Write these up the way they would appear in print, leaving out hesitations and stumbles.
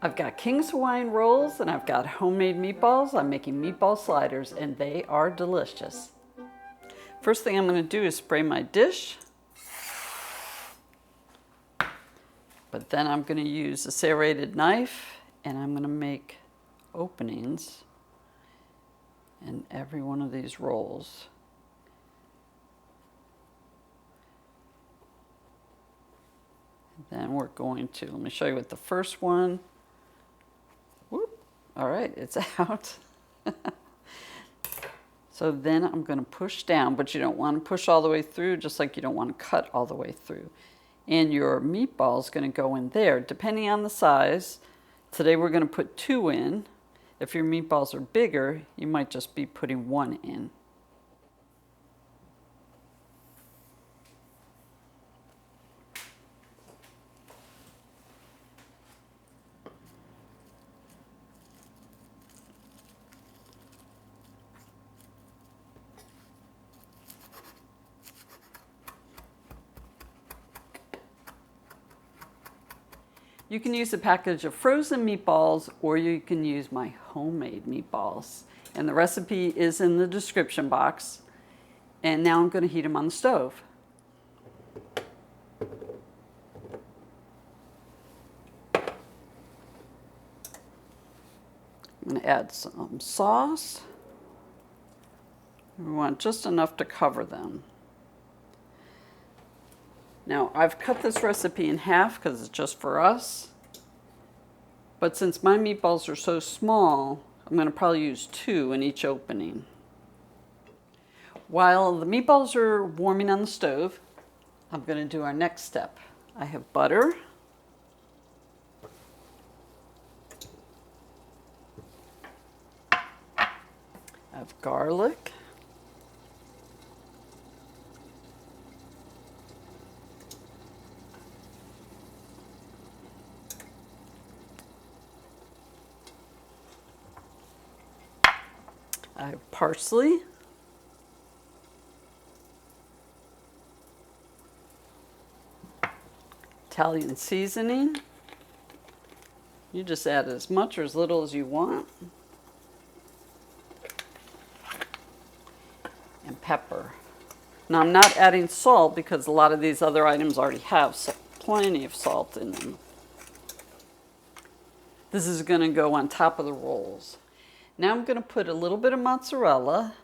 I've got King's Hawaiian rolls and I've got homemade meatballs. I'm making meatball sliders and they are delicious. First thing I'm going to do is spray my dish. But then I'm going to use a serrated knife and I'm going to make openings in every one of these rolls. And then we're going to, let me show you with the first one. Whoop. All right, it's out. So then I'm going to push down, but you don't want to push all the way through, just like you don't want to cut all the way through. And your meatball is going to go in there, depending on the size. Today we're going to put 2 in. If your meatballs are bigger, you might just be putting 1 in. You can use a package of frozen meatballs or you can use my homemade meatballs. And the recipe is in the description box. And now I'm going to heat them on the stove. I'm going to add some sauce. We want just enough to cover them. Now, I've cut this recipe in half because it's just for us. But since my meatballs are so small, I'm going to probably use 2 in each opening. While the meatballs are warming on the stove, I'm going to do our next step. I have butter. I have garlic. I have parsley. Italian seasoning. You just add as much or as little as you want. And pepper. Now I'm not adding salt because a lot of these other items already have plenty of salt in them. This is going to go on top of the rolls. Now I'm going to put a little bit of mozzarella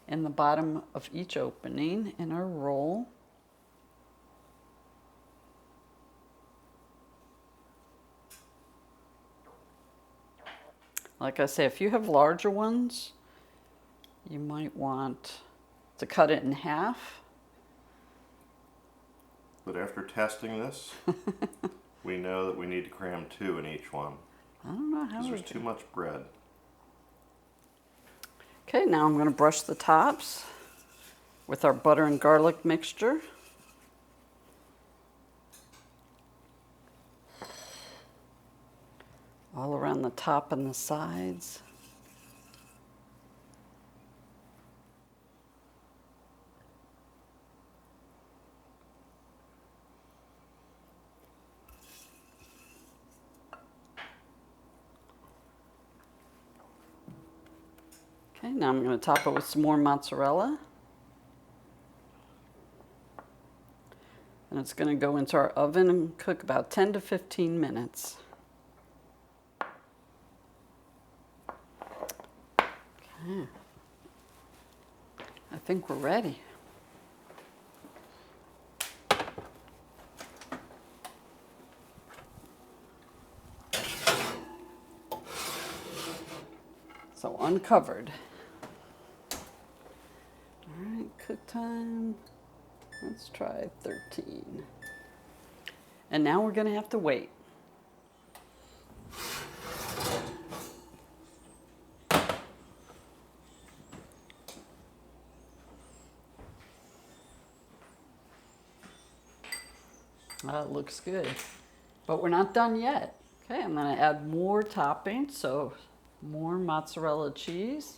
in the bottom of each opening in our roll. Like I say, if you have larger ones, you might want to cut it in half. But after testing this, we know that we need to cram 2 in each one. I don't know how. Because there's too much bread. Okay, now I'm going to brush the tops with our butter and garlic mixture. All around the top and the sides. Okay, now I'm going to top it with some more mozzarella. And it's going to go into our oven and cook about 10 to 15 minutes. Okay. I think we're ready. So uncovered. All right, cook time. Let's try 13. And now we're going to have to wait. It looks good, but we're not done yet. Okay, I'm going to add more toppings, so more mozzarella cheese,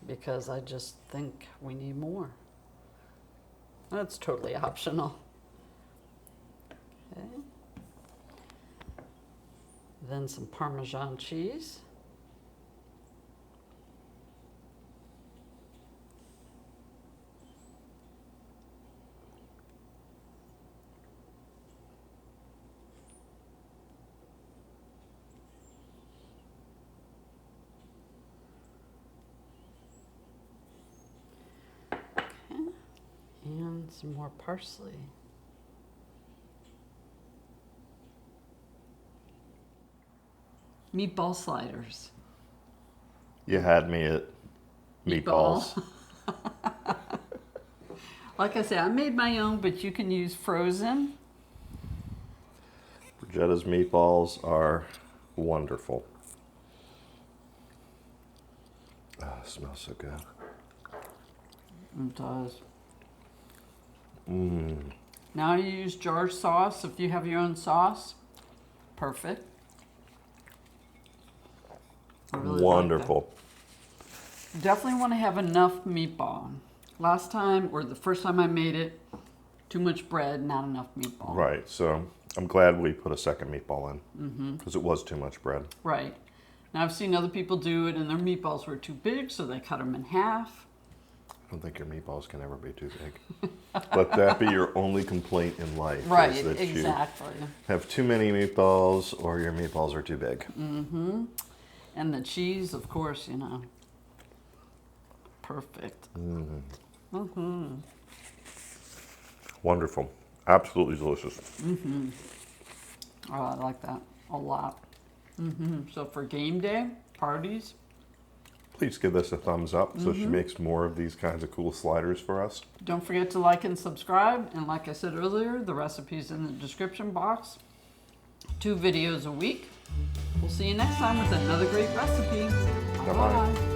because I just think we need more. That's totally optional. Okay. Then some Parmesan cheese. And some more parsley. Meatball sliders. You had me at meatballs. Like I said, I made my own, but you can use frozen. Brigitta's meatballs are wonderful. Oh, it smells so good. It does. Now you use jar sauce. If you have your own sauce, perfect. I really Wonderful. like that. Definitely want to have enough meatball. Last time, or the first time I made it, too much bread, not enough meatball. Right, so I'm glad we put a second meatball in because it was too much bread. Right. Now I've seen other people do it and their meatballs were too big, so they cut them in half. I don't think your meatballs can ever be too big. Let that be your only complaint in life. Right, is that exactly. You have too many meatballs or your meatballs are too big. And the cheese, of course, you know. Perfect. Wonderful. Absolutely delicious. Oh, I like that a lot. So for game day, parties, Please give this a thumbs up so she makes more of these kinds of cool sliders for us. don't forget to like and subscribe. And like I said earlier, the recipe's in the description box. 2 videos a week. We'll see you next time with another great recipe. Bye-bye. Bye.